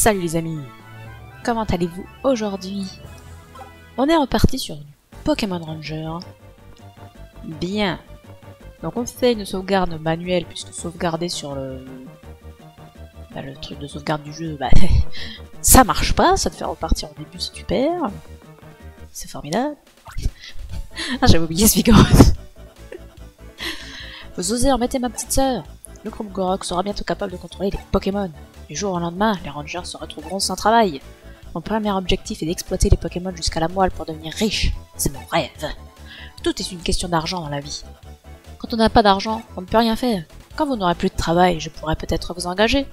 Salut les amis, comment allez-vous aujourd'hui? On est reparti sur du Pokémon Ranger. Bien. Donc on fait une sauvegarde manuelle puisque sauvegarder sur le truc de sauvegarde du jeu, ça marche pas, ça te fait repartir au début si tu perds. C'est formidable. Ah, j'avais oublié ce Vigoroth. Vous osez embêter ma petite sœur. Le groupe Gorok sera bientôt capable de contrôler les Pokémon. Du jour au lendemain, les Rangers se retrouveront sans travail. Mon premier objectif est d'exploiter les Pokémon jusqu'à la moelle pour devenir riche. C'est mon rêve. Tout est une question d'argent dans la vie. Quand on n'a pas d'argent, on ne peut rien faire. Quand vous n'aurez plus de travail, je pourrais peut-être vous engager.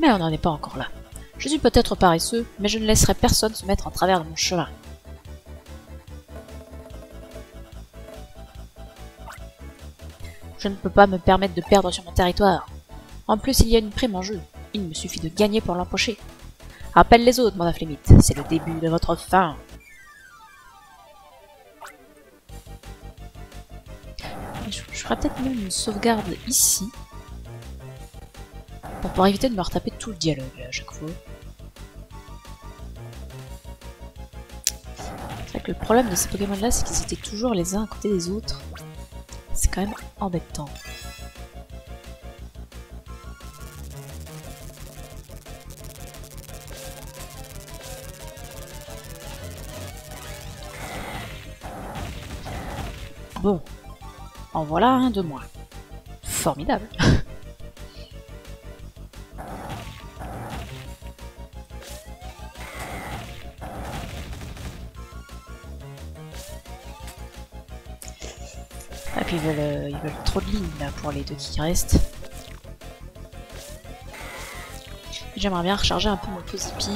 Mais on n'en est pas encore là. Je suis peut-être paresseux, mais je ne laisserai personne se mettre en travers de mon chemin. Je ne peux pas me permettre de perdre sur mon territoire. En plus, il y a une prime en jeu. Il me suffit de gagner pour l'empocher. Rappelle les autres, mon Afflémite. C'est le début de votre fin. Je ferai peut-être même une sauvegarde ici. Pour pouvoir éviter de me retaper tout le dialogue à chaque fois. C'est vrai que le problème de ces Pokémon-là, c'est qu'ils étaient toujours les uns à côté des autres. C'est quand même embêtant. Bon, en voilà un de moins. Formidable. Ah, puis ils veulent trop de lignes là pour les deux qui restent. J'aimerais bien recharger un peu mon Pozipi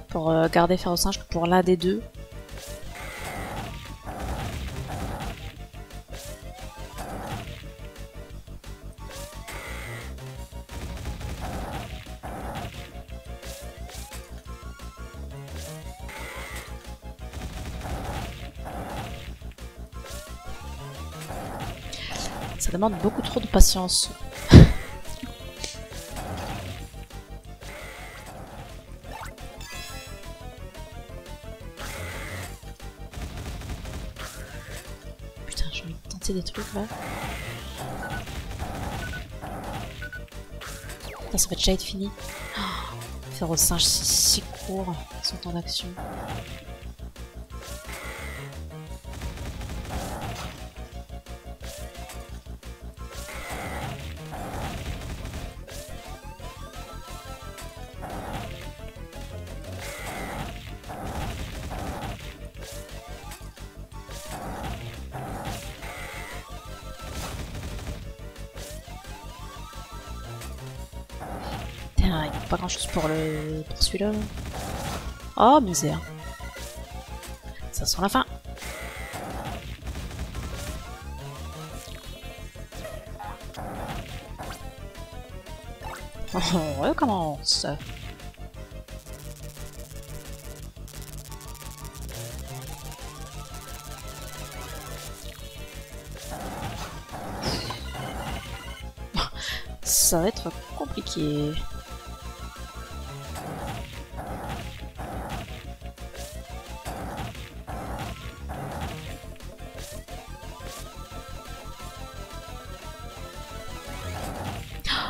pour garder fer au singe pour l'un des deux. Ça demande beaucoup trop de patience. Putain, j'ai envie de tenter des trucs là. Putain, ça va déjà être fini. Faire au singe si court, son temps d'action. Il n'y a pas grand chose pour celui-là. Oh misère. Ça sent la fin. On recommence. Ça va être compliqué.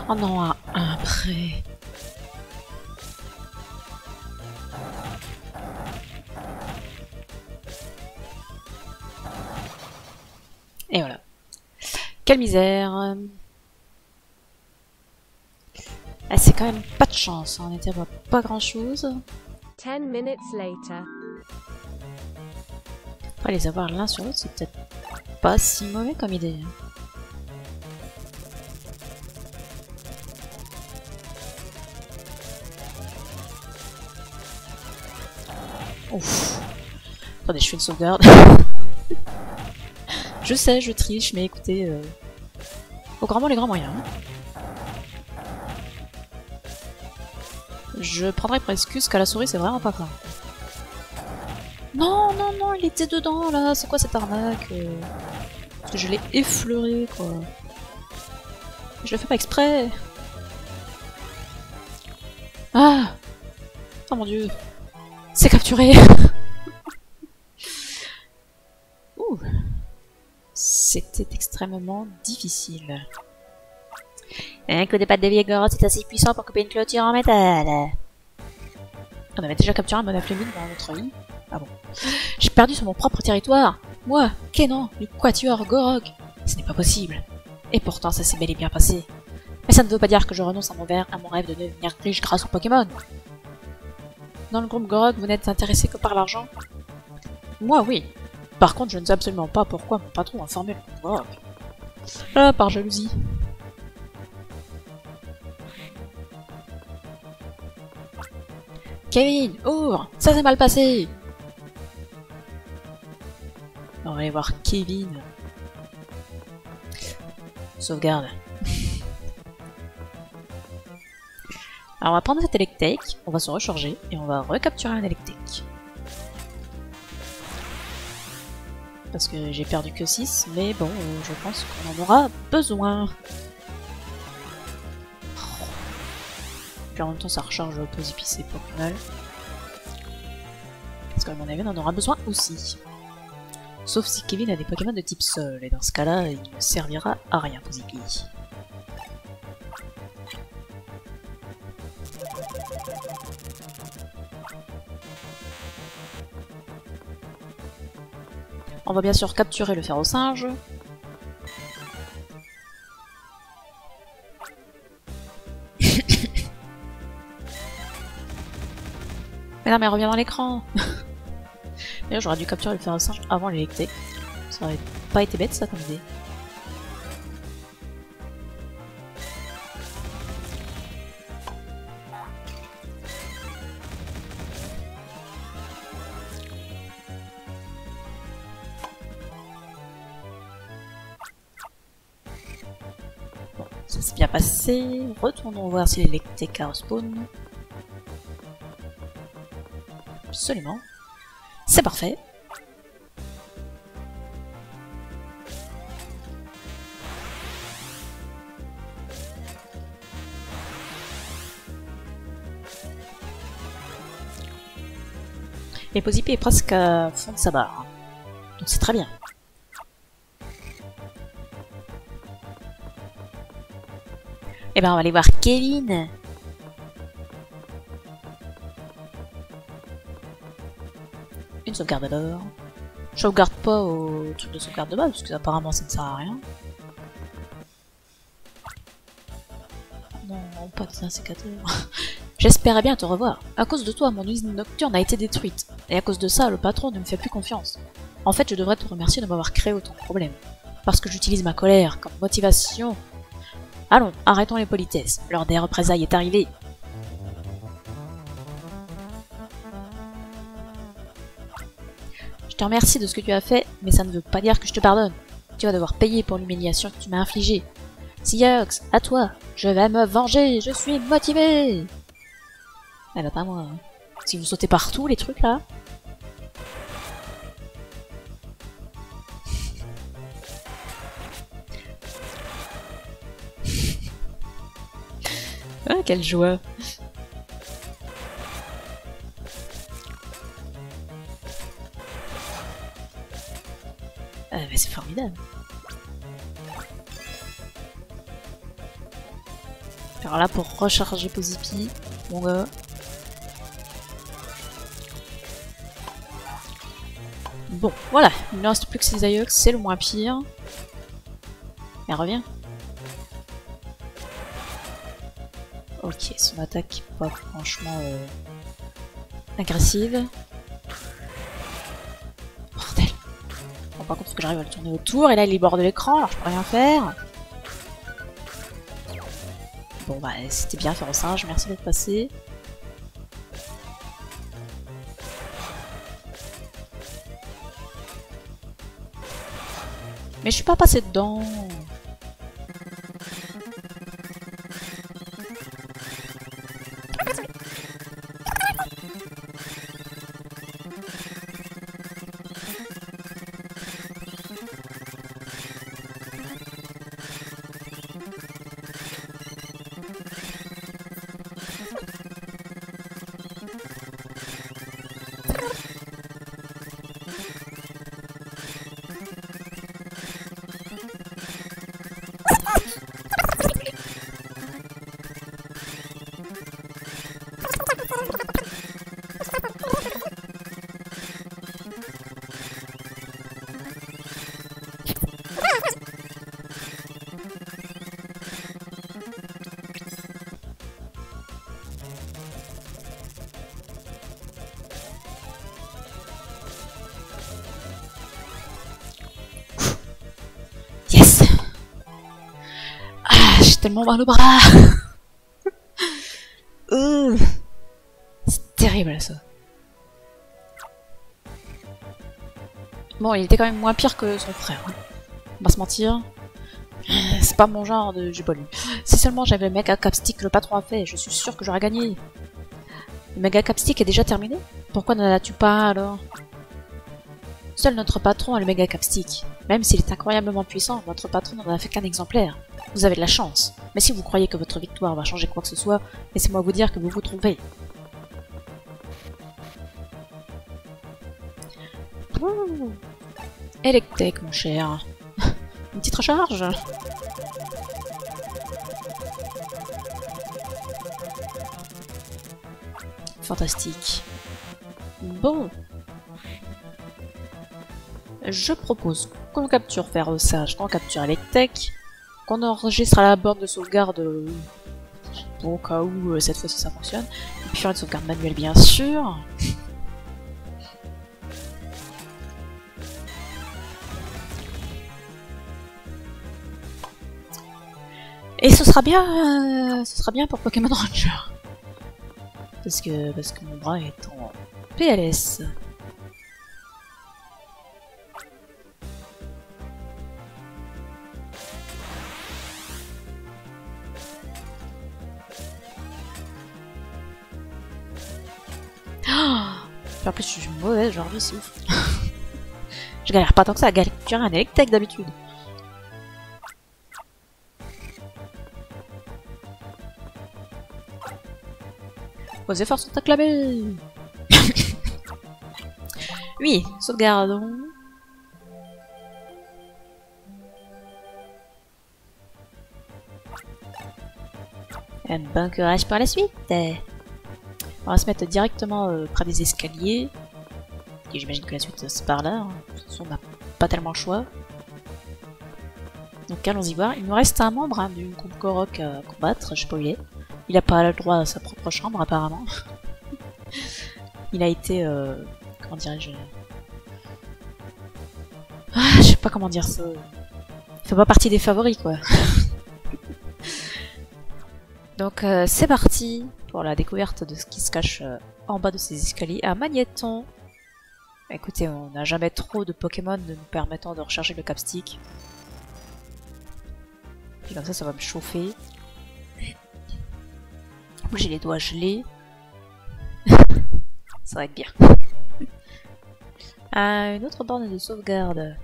Oh non, un prêt. Et voilà. Quelle misère. Ah, c'est quand même pas de chance, hein. On était à pas grand chose. 10 minutes later. Après, les avoir l'un sur l'autre, c'est peut-être pas si mauvais comme idée. Ouf. Attendez, je fais une sauvegarde. Je sais, je triche, mais écoutez, faut grand mot les grands moyens. Je prendrai pour excuse qu'à la souris c'est vraiment pas grave. Non, non, non, il était dedans là, c'est quoi cette arnaque? Parce que je l'ai effleuré quoi. Je le fais pas exprès. Ah, Oh mon dieu. C'est capturé. Ouh. C'était extrêmement difficile. Un coup de patte de Viegoroth c'est assez puissant pour couper une clôture en métal. On avait déjà capturé un monaflémine dans notre île. Ah bon. J'ai perdu sur mon propre territoire. Moi, Kenan, du Quatuor Gorog. Ce n'est pas possible. Et pourtant, ça s'est bel et bien passé. Mais ça ne veut pas dire que je renonce à mon rêve de devenir riche grâce aux Pokémon. Dans le groupe Gorog, vous n'êtes intéressé que par l'argent? Moi, oui. Par contre, je ne sais absolument pas pourquoi mon patron a formé le groupe Gorog. Ah, par jalousie. Kevin, ouvre! Ça s'est mal passé! On va aller voir Kevin. Sauvegarde. Alors on va prendre cette Electek, on va se recharger et on va recapturer un Electek. Parce que j'ai perdu que 6, mais bon, je pense qu'on en aura besoin. Puis en même temps ça recharge le Posipi, c'est pas plus mal. Parce qu'à mon avis on en aura besoin aussi. Sauf si Kevin a des Pokémon de type sol, et dans ce cas-là, il ne servira à rien, Posipi. On va bien sûr capturer le fer au singe. Mais non, mais reviens dans l'écran. D'ailleurs, j'aurais dû capturer le fer au singe avant l'électrique. Ça aurait pas été bête, ça, comme idée. Bon, ça s'est bien passé. Retournons voir si l'électrique a respawn. Absolument. C'est parfait. Et Posipi est presque à fond de sa barre. Donc c'est très bien. Et ben on va aller voir Kevin. Une sauvegarde d'abord. Je sauvegarde pas au truc de sauvegarde de base, parce que apparemment ça ne sert à rien. Non, pas de sécateur. J'espérais bien te revoir. À cause de toi, mon usine nocturne a été détruite. Et à cause de ça, le patron ne me fait plus confiance. En fait, je devrais te remercier de m'avoir créé autant de problèmes. Parce que j'utilise ma colère comme motivation. Allons, arrêtons les politesses. L'heure des représailles est arrivée. Je te remercie de ce que tu as fait, mais ça ne veut pas dire que je te pardonne. Tu vas devoir payer pour l'humiliation que tu m'as infligée. Seahawks, à toi. Je vais me venger, je suis motivé. Eh bah pas moi. Hein. Si vous sautez partout, les trucs là. Ah, quelle joie. Mais c'est formidable. Alors là, pour recharger Posipi, mon gars. Bon, voilà, il ne reste plus que ces Aiox, c'est le moins pire. Mais reviens. Ok, son attaque pas franchement agressive. Bordel. Bon, par contre, faut que j'arrive à le tourner autour, et là il est bord de l'écran, alors je peux rien faire. Bon bah c'était bien faire au singe, merci d'être passé. Mais je suis pas passé dedans. j'ai tellement mal au bras. C'est terrible ça. Bon, il était quand même moins pire que son frère. Hein. On va se mentir. C'est pas mon genre de... J'ai pas lu. Si seulement j'avais le méga capstick que le patron a fait, je suis sûr que j'aurais gagné. Le méga capstick est déjà terminé? Pourquoi ne l'as-tu pas alors? Seul notre patron a le méga capstick. Même s'il est incroyablement puissant, votre patron n'en a fait qu'un exemplaire. Vous avez de la chance. Mais si vous croyez que votre victoire va changer quoi que ce soit, laissez-moi vous dire que vous vous trompez. Ouh. Electek, mon cher. Une petite recharge. Fantastique. Bon. Je propose qu'on capture Ferrosage, qu'on capture Electek, qu'on enregistre à la borne de sauvegarde au cas où cette fois-ci ça fonctionne, et puis faire une sauvegarde manuelle bien sûr. Et ce sera bien pour Pokémon Ranger. Parce que mon bras est en PLS. En plus, je suis mauvaise aujourd'hui, c'est ouf. Je galère pas tant que ça à capturer un Electek d'habitude. Vos efforts sont acclamés. Oui, sauvegardons. Un bon courage par la suite. On va se mettre directement près des escaliers. Et j'imagine que la suite c'est par là. Hein. De toute façon, on n'a pas tellement le choix. Donc allons-y voir. Il nous reste un membre hein, du groupe Korok à combattre. Je sais pas où il est. Il a pas le droit à sa propre chambre apparemment. Il a été... comment dirais-je... Ah, je sais pas comment dire ça. Il fait pas partie des favoris quoi. Donc c'est parti pour la découverte de ce qui se cache en bas de ces escaliers. Un magnéton. Écoutez, on n'a jamais trop de Pokémon nous permettant de recharger le capstick. Puis comme ça va me chauffer. J'ai les doigts gelés. Ça va être bien. Une autre borne de sauvegarde.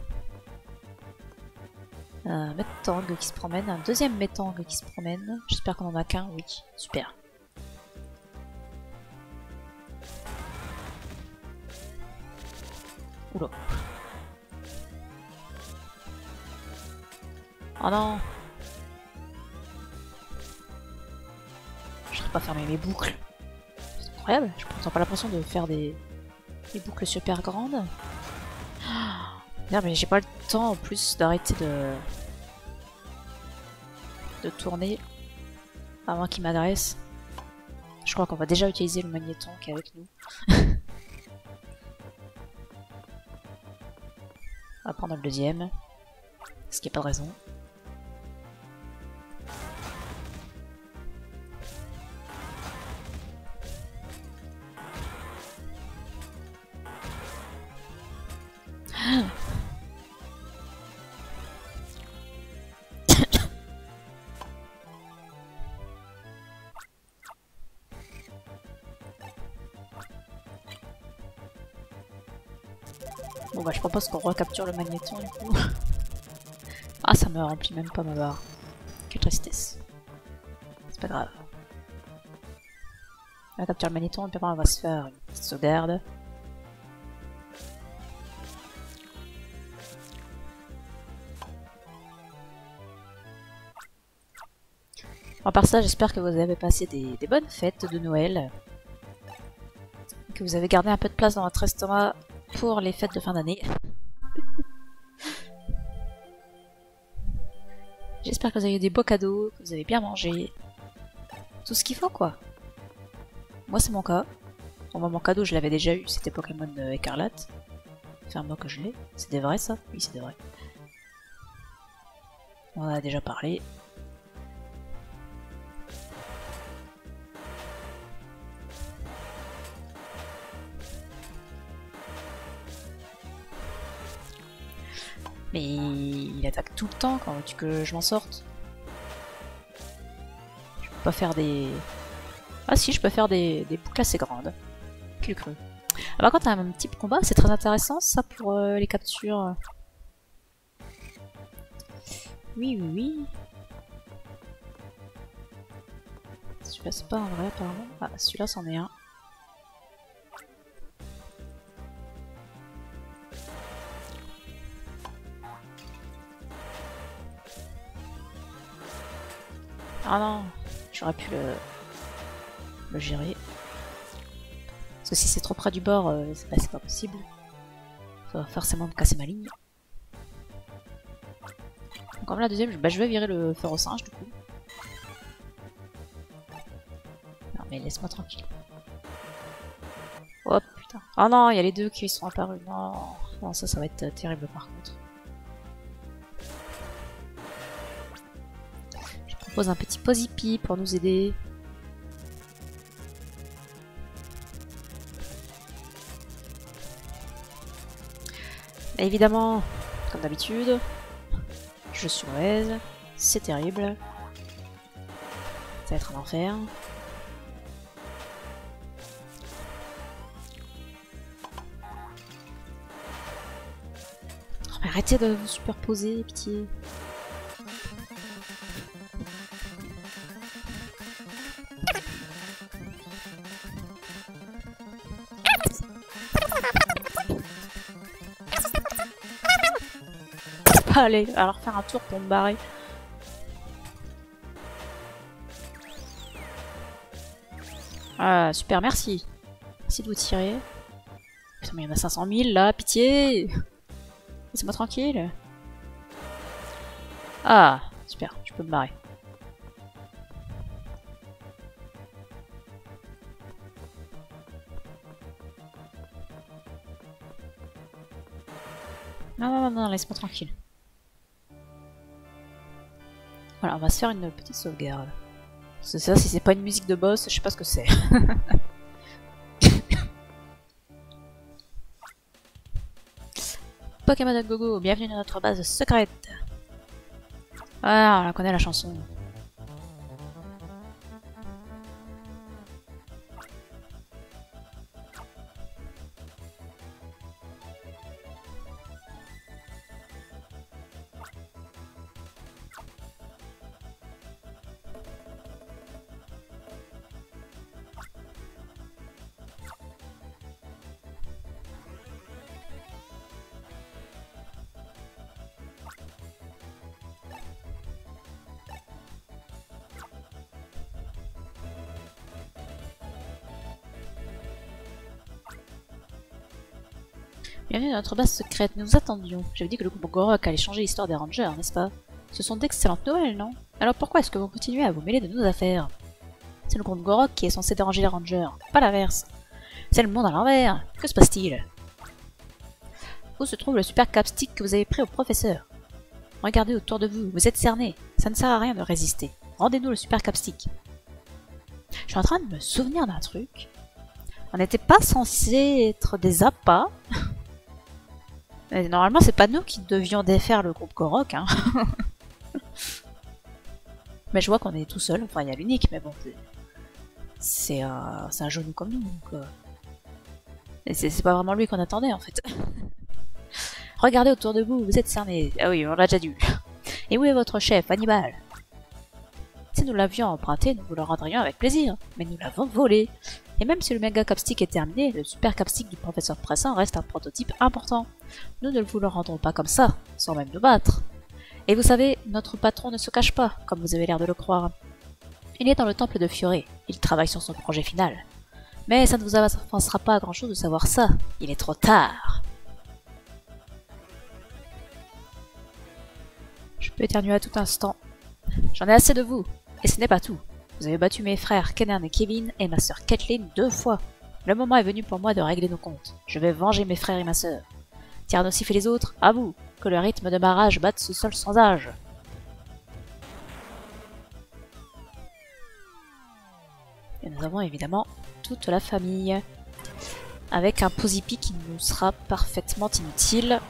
Un Metang qui se promène, un deuxième Metang qui se promène. J'espère qu'on en a qu'un, oui. Super. Oula. Oh non. Je n'arrive pas à fermer mes boucles. C'est incroyable, je ne prends pas l'impression de faire des boucles super grandes. Merde, mais j'ai pas le temps en plus d'arrêter de tourner avant qu'il m'adresse. Je crois qu'on va déjà utiliser le magnéton qui est avec nous. On va prendre le deuxième. Parce qu'il n'y a pas de raison. Bon bah je propose qu'on recapture le magnéton du coup. Ah ça me remplit même pas ma barre. Quelle tristesse. C'est pas grave. On va capturer le magnéton et puis après on va se faire une petite sauvegarde. À part ça, j'espère que vous avez passé des bonnes fêtes de Noël. Que vous avez gardé un peu de place dans votre estomac pour les fêtes de fin d'année. J'espère que vous avez eu des beaux cadeaux, que vous avez bien mangé. Tout ce qu'il faut quoi. Moi c'est mon cas. Bon, moi, mon cadeau je l'avais déjà eu, c'était Pokémon Écarlate. Ça fait un mois que je l'ai. C'est des vrais ça? Oui c'est des vrais. On en a déjà parlé. Mais il attaque tout le temps, quand veux-tu que je m'en sorte? Je peux pas faire des... Ah si, je peux faire des boucles assez grandes. Qui l'eût cru? Ah, par contre, un petit combat, c'est très intéressant, ça, pour les captures. Oui, oui, oui. Celui-là, c'est pas un vrai, apparemment. Ah, celui-là, c'en est un. Ah non, j'aurais pu le gérer. Parce que si c'est trop près du bord, c'est pas possible. Ça va forcément me casser ma ligne. Donc comme la deuxième, je vais virer le fer au singe du coup. Non mais laisse-moi tranquille. Oh putain. Oh non, il y a les deux qui sont apparus. Non, non ça va être terrible par contre. Je propose un petit Posipi pour nous aider. Et évidemment, comme d'habitude, je suis mauvaise, c'est terrible. Ça va être un enfer. Oh, mais arrêtez de vous superposer, pitié. Allez, alors faire un tour pour me barrer. Ah, super, merci. Merci de vous tirer. Putain, mais il y en a 500 000 là, pitié. Laissez-moi tranquille. Ah, super, je peux me barrer. Non, non, non, non, laisse-moi tranquille. Voilà, on va se faire une petite sauvegarde. C'est ça, si c'est pas une musique de boss, je sais pas ce que c'est. Pokémon Gogo, bienvenue dans notre base secrète. Ah, on la connaît la chanson. Bienvenue dans notre base secrète, nous vous attendions. J'avais dit que le groupe Gorok allait changer l'histoire des Rangers, n'est-ce pas? Ce sont d'excellentes nouvelles, non? Alors pourquoi est-ce que vous continuez à vous mêler de nos affaires? C'est le groupe Gorok qui est censé déranger les Rangers, pas l'inverse. C'est le monde à l'envers. Que se passe-t-il? Où se trouve le super capstick que vous avez pris au professeur? Regardez autour de vous, vous êtes cernés. Ça ne sert à rien de résister. Rendez-nous le super capstick. Je suis en train de me souvenir d'un truc. On n'était pas censé être des appâts. Normalement, c'est pas nous qui devions défaire le groupe Gorok, hein. Mais je vois qu'on est tout seul. Enfin, il y a l'unique, mais bon, c'est un genou comme nous, donc... C'est pas vraiment lui qu'on attendait, en fait. Regardez autour de vous, vous êtes cernés. Ah oui, on l'a déjà dit. Et où est votre chef, Hannibal? Si nous l'avions emprunté, nous vous le rendrions avec plaisir. Mais nous l'avons volé. Et même si le méga capstick est terminé, le super capstick du professeur Pressin reste un prototype important. Nous ne vous le rendrons pas comme ça, sans même nous battre. Et vous savez, notre patron ne se cache pas, comme vous avez l'air de le croire. Il est dans le temple de Fioré, il travaille sur son projet final. Mais ça ne vous avancera pas à grand chose de savoir ça, il est trop tard. Je peux éternuer à tout instant. J'en ai assez de vous, et ce n'est pas tout. Vous avez battu mes frères Kenan et Kevin et ma sœur Kathleen 2 fois. Le moment est venu pour moi de régler nos comptes. Je vais venger mes frères et ma sœur. Tiernosif et les autres, à vous, que le rythme de ma rage batte ce sol sans âge. Et nous avons évidemment toute la famille, avec un Posipi qui nous sera parfaitement inutile.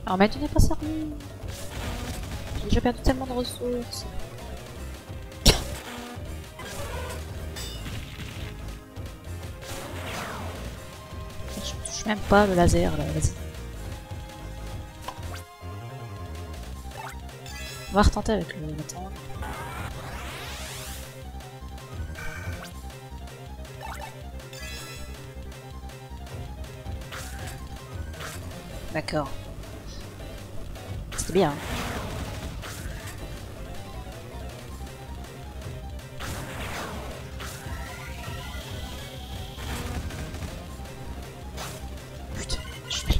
Alors mais tu n'es pas sérieux. J'ai déjà perdu tellement de ressources. Je touche même pas le laser là, vas-y. On va retenter avec le tank. D'accord. C'était bien. Putain, je vais.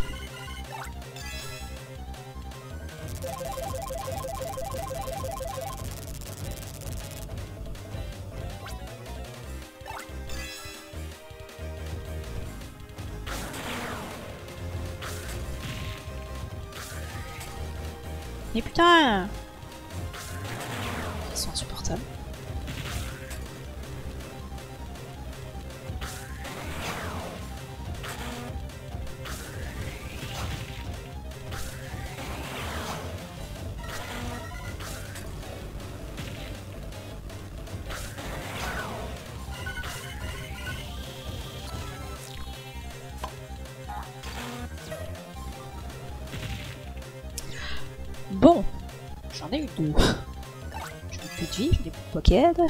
Mais putain! Ils sont insupportables. Bon, j'en ai eu deux. Je n'ai plus de vie, je n'ai plus de pocket.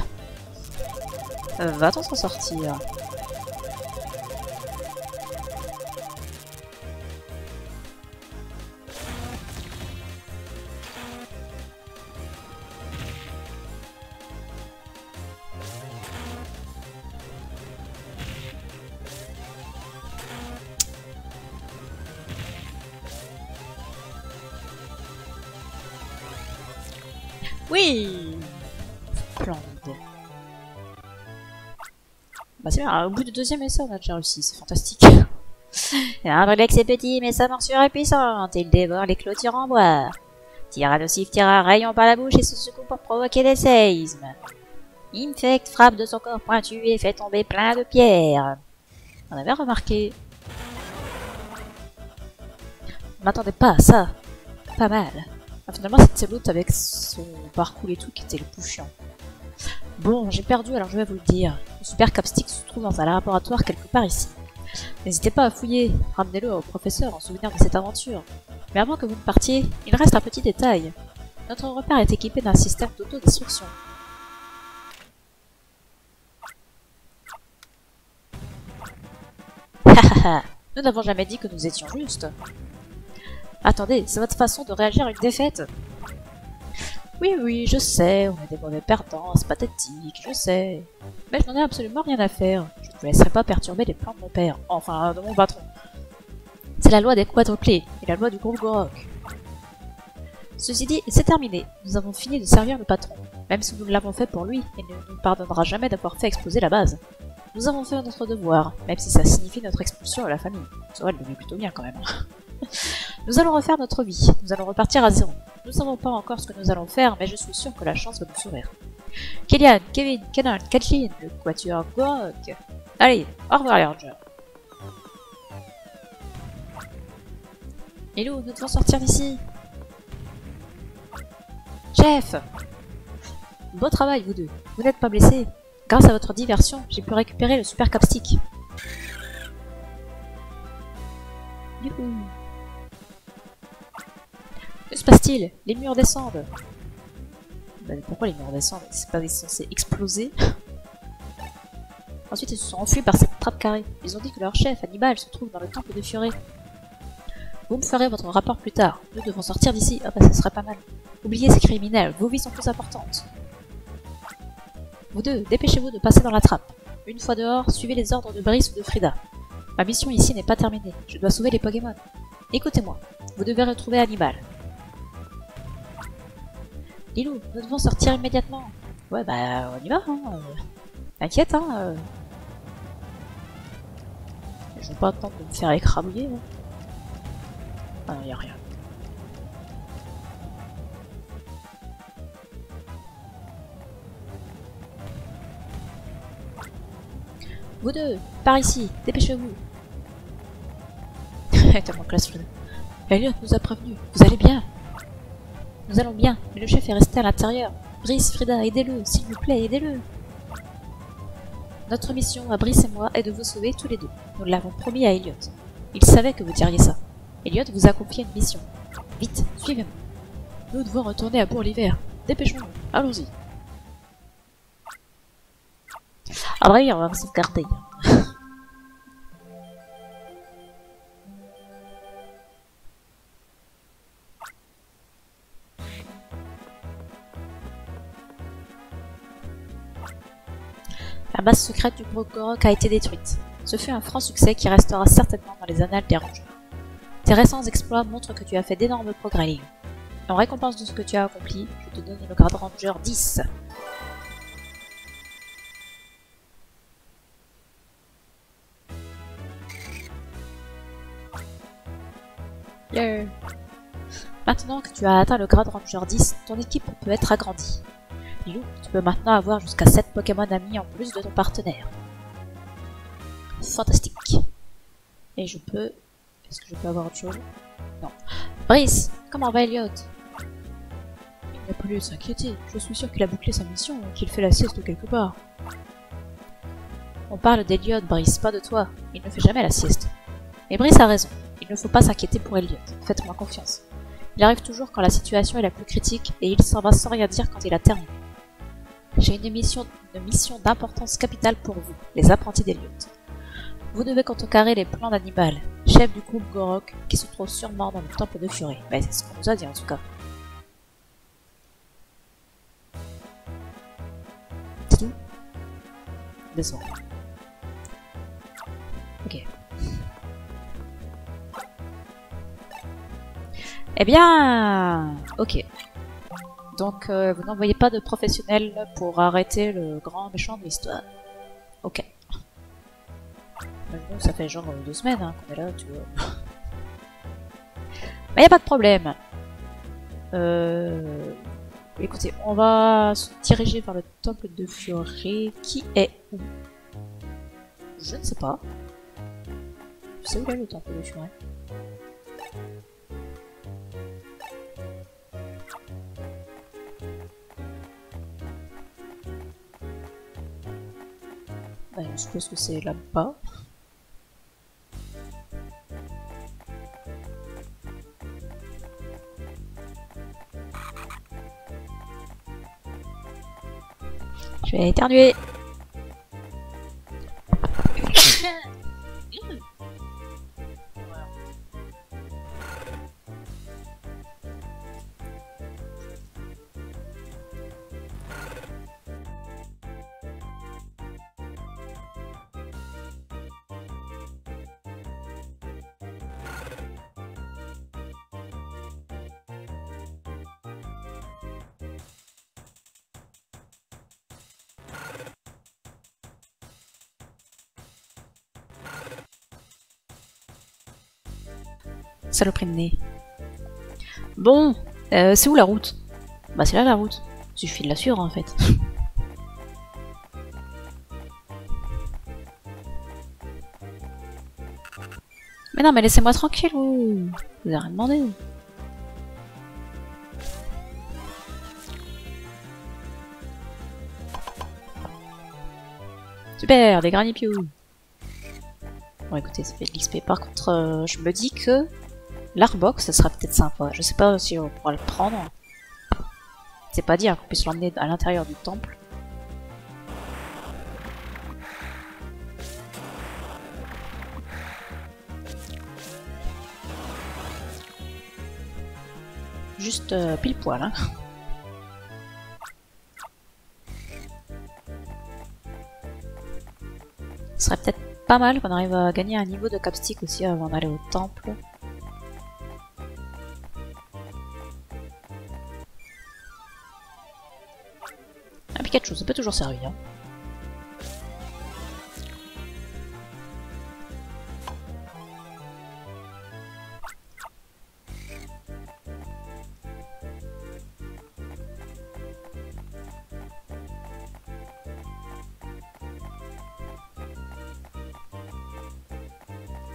Va-t-on s'en sortir? Oui! Splendide. Bah c'est bien, au bout du deuxième essai on a déjà réussi, c'est fantastique. Un brûlec c'est petit mais sa morsure est puissante, il dévore les clôtures en bois. Tire à nocif, tire un rayon par la bouche et se secoue pour provoquer des séismes. Infect frappe de son corps pointu et fait tomber plein de pierres. On avait remarqué. On m'attendait pas à ça. Pas mal. Ah, finalement c'est l'autre avec son parcours et tout qui était le plus chiant. Bon, j'ai perdu alors je vais vous le dire. Le super capstick se trouve dans un laboratoire quelque part ici. N'hésitez pas à fouiller, ramenez-le au professeur en souvenir de cette aventure. Mais avant que vous ne partiez, il reste un petit détail. Notre repère est équipé d'un système d'autodestruction. Hahaha, nous n'avons jamais dit que nous étions justes. Attendez, c'est votre façon de réagir à une défaite. Oui, je sais, on est des mauvais perdants, c'est pathétique, je sais. Mais je n'en ai absolument rien à faire. Je ne vous laisserai pas perturber les plans de mon père, enfin de mon patron. C'est la loi des quadruplés et la loi du groupe Gorok. Ceci dit, c'est terminé. Nous avons fini de servir le patron. Même si nous l'avons fait pour lui, il ne nous pardonnera jamais d'avoir fait exploser la base. Nous avons fait notre devoir, même si ça signifie notre expulsion à la famille. Ça va, elle le vit plutôt bien quand même. Nous allons refaire notre vie, nous allons repartir à zéro. Nous ne savons pas encore ce que nous allons faire, mais je suis sûr que la chance va nous sourire. Kellyanne, Kevin, Kenan, Kachin, le quatuor Gorok. Allez, au revoir les rangers. Hello, nous devons sortir d'ici. Chef! Bon travail, vous deux. Vous n'êtes pas blessés. Grâce à votre diversion, j'ai pu récupérer le super capstick. Youhou! Que se passe-t-il? Les murs descendent. Bah, pourquoi les murs descendent? C'est pas censé exploser? Ensuite, ils se sont enfuis par cette trappe carrée. Ils ont dit que leur chef, Hannibal, se trouve dans le temple de Furet. Vous me ferez votre rapport plus tard. Nous devons sortir d'ici. Ah bah, ça serait pas mal. Oubliez ces criminels. Vos vies sont plus importantes. Vous deux, dépêchez-vous de passer dans la trappe. Une fois dehors, suivez les ordres de Brice ou de Frida. Ma mission ici n'est pas terminée. Je dois sauver les Pokémon. Écoutez-moi. Vous devez retrouver Hannibal. Lilou, nous devons sortir immédiatement. Ouais, bah, on y va, hein. T'inquiète, hein. Je veux pas attendre de me faire écrabouiller, hein. Ah non, y a rien. Vous deux, par ici, dépêchez-vous. Tellement classe, Frida. Elliot nous a prévenus. Vous allez bien? Nous allons bien, mais le chef est resté à l'intérieur. Brice, Frida, aidez-le, s'il vous plaît, aidez-le. Notre mission à Brice et moi est de vous sauver tous les deux. Nous l'avons promis à Elliot. Il savait que vous diriez ça. Elliot vous a confié une mission. Vite, suivez-moi. Nous devons retourner à Bourg-l'Hiver. Dépêchons-nous, allons-y. Ah bah oui, on va sauvegarder. La base secrète du Brokgorok a été détruite. Ce fut un franc succès qui restera certainement dans les annales des Rangers. Tes récents exploits montrent que tu as fait d'énormes progrès, Léon. En récompense de ce que tu as accompli, je te donne le grade Ranger 10. Yeah. Maintenant que tu as atteint le grade Ranger 10, ton équipe peut être agrandie. Lou, tu peux maintenant avoir jusqu'à 7 Pokémon amis en plus de ton partenaire. Fantastique. Et je peux... Est-ce que je peux avoir autre chose? Non. Brice, comment va Elliot? Il n'a pas lieu de s'inquiéter. Je suis sûr qu'il a bouclé sa mission et qu'il fait la sieste quelque part. On parle d'Elliot, Brice, pas de toi. Il ne fait jamais la sieste. Mais Brice a raison. Il ne faut pas s'inquiéter pour Elliot. Faites-moi confiance. Il arrive toujours quand la situation est la plus critique et il s'en va sans rien dire quand il a terminé. J'ai une mission d'importance capitale pour vous, les apprentis d'Elliot. Vous devez contrecarrer les plans d'Hannibal, chef du groupe Gorok, qui se trouve sûrement dans le temple de Fury. Ben, c'est ce qu'on nous a dit en tout cas. C'est tout? Décevant. Ok. Eh bien... Ok. Donc, vous n'envoyez pas de professionnels pour arrêter le grand méchant de l'histoire. Ok. Nous, ça fait genre 2 semaines hein, qu'on est là, tu vois. Mais y a pas de problème. Écoutez, on va se diriger vers le temple de Fury. Qui est où? Je ne sais pas. Tu sais où est le temple de Fury? Ben, je suppose que c'est là-bas. Je vais éternuer. Saloperie de nez. Bon, c'est où la route? Bah c'est là la route. Suffit de la suivre en fait. Mais non mais laissez-moi tranquille vous. Vous avez rien demandé. Super, des granipious. Bon écoutez, ça fait de l'XP. Par contre, je me dis que l'Arbox, ça sera peut-être sympa. Je sais pas si on pourra le prendre. C'est pas dire qu'on puisse l'emmener à l'intérieur du temple. Juste pile poil, hein. Ce serait peut-être pas mal qu'on arrive à gagner un niveau de capstick aussi avant d'aller au temple. Un Pikachu, ça peut toujours servir.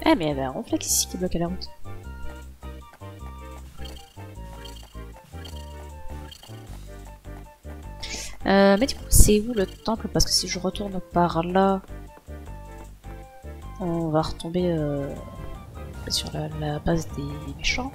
Eh mais il y avait un ronflex ici qui bloquait la route. Mais du coup, c'est où le temple? Parce que si je retourne par là, on va retomber sur la base des méchants.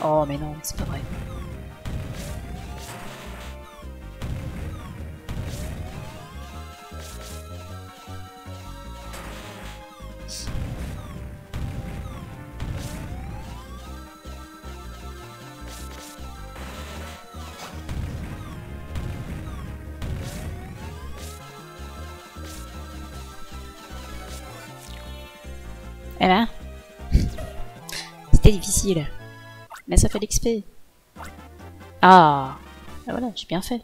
Oh mais non, c'est pas vrai. Eh ben, c'était difficile. Mais ça fait l'XP. Ah, ben voilà, j'ai bien fait.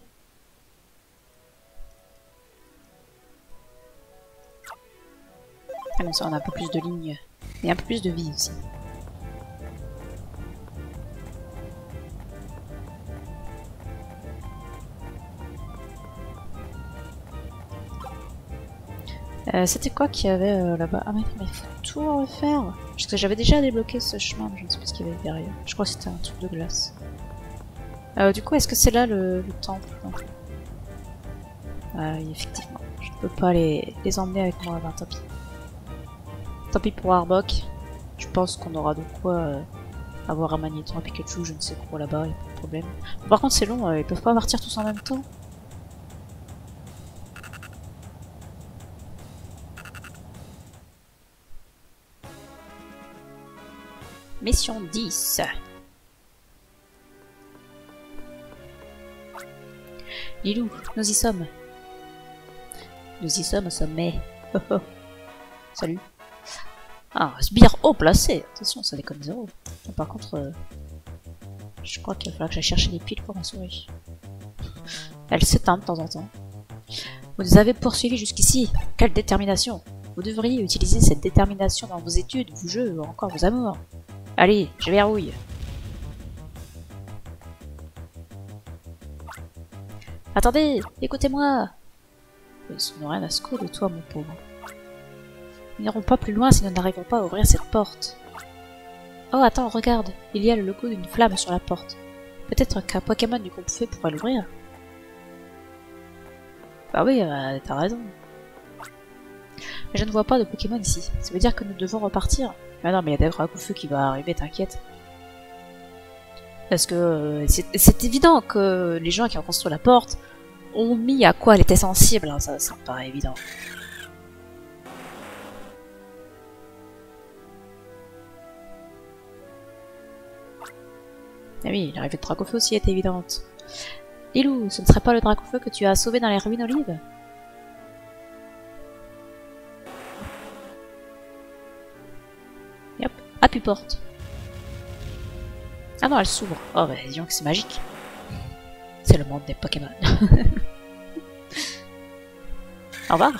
Ah mais ça, on a un peu plus de lignes. Et un peu plus de vie aussi. C'était quoi qu'il y avait là-bas? Ah mais il faut tout refaire. Parce que j'avais déjà débloqué ce chemin, mais je ne sais plus ce qu'il y avait derrière. Je crois que c'était un truc de glace. Du coup, est-ce que c'est là le temple? Ah oui, effectivement. Je ne peux pas les emmener avec moi, ben, tant pis. Tant pis pour Arbok. Je pense qu'on aura de quoi avoir un Magnéton, un Pikachu, je ne sais quoi là-bas, il n'y a pas de problème. Par contre, c'est long, ils peuvent pas partir tous en même temps. Mission 10. Lilou, nous y sommes. Nous y sommes au sommet. Oh oh. Salut. Ah, sbire haut placé. Attention, ça déconne zéro. Par contre, je crois qu'il va falloir que j'aille chercher des piles pour ma souris. Elle s'éteint de temps en temps. Vous nous avez poursuivis jusqu'ici. Quelle détermination. Vous devriez utiliser cette détermination dans vos études, vos jeux ou encore vos amours. Allez, je verrouille. Attendez, écoutez-moi. Ils n'ont rien à secouer de toi, mon pauvre. Nous n'irons pas plus loin si nous n'arrivons pas à ouvrir cette porte. Oh, attends, regarde. Il y a le logo d'une flamme sur la porte. Peut-être qu'un Pokémon du groupe Feu pourrait l'ouvrir. Bah oui, t'as raison. Mais je ne vois pas de Pokémon ici. Ça veut dire que nous devons repartir. Ah non, mais il y a Draco Feu qui va arriver, t'inquiète. Parce que c'est évident que les gens qui ont construit la porte ont mis à quoi elle était sensible, hein, ça me paraît évident. Ah oui, l'arrivée de Dracofeu aussi est évidente. Lilou, ce ne serait pas le Dracofeu que tu as sauvé dans les ruines Olives? Et hop, appuie porte. Ah non, elle s'ouvre. Oh bah disons que c'est magique. C'est le monde des Pokémon. Au revoir.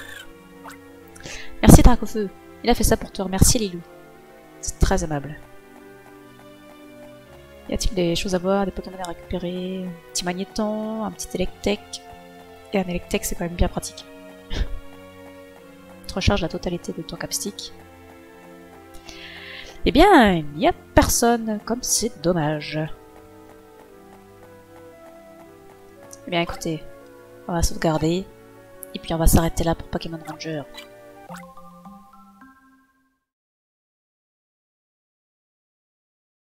Merci Dracofeu. Il a fait ça pour te remercier, Lilou. C'est très aimable. Y a-t-il des choses à voir, des Pokémon à récupérer? Un petit Magnéton, un petit Electek. Et un Electek, c'est quand même bien pratique. Tu te recharges la totalité de ton capstick. Eh bien, il n'y a personne, comme c'est dommage. Eh bien, écoutez, on va sauvegarder. Et puis on va s'arrêter là pour Pokémon Ranger.